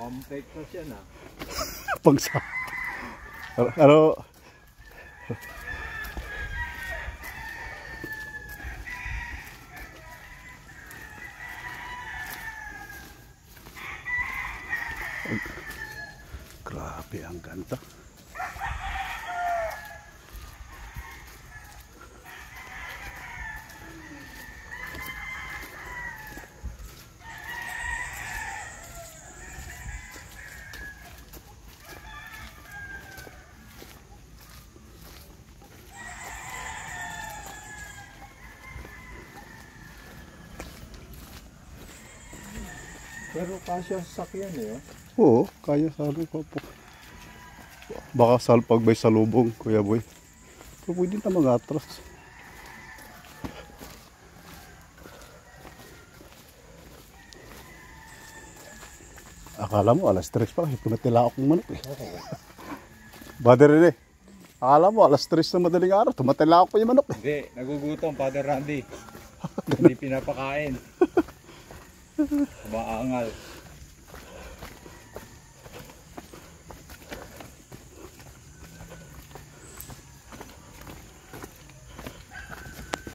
Pampektos yan ah. Pangsa. Ano? Grabe ang ganda. Pero kasya sa sakyan eh. Oo, kaya sana po. Baka pag may salubong, Kuya Boy. Pero pwede na mag-atras. Akala mo alas 3 pa lang, pinatila akong manok eh. Brother Rene, akala mo alas 3 na madaling araw, tumatila ako yung manok eh. Hindi, nagugutom, Father Randy. Hindi pinapakain. Maangal.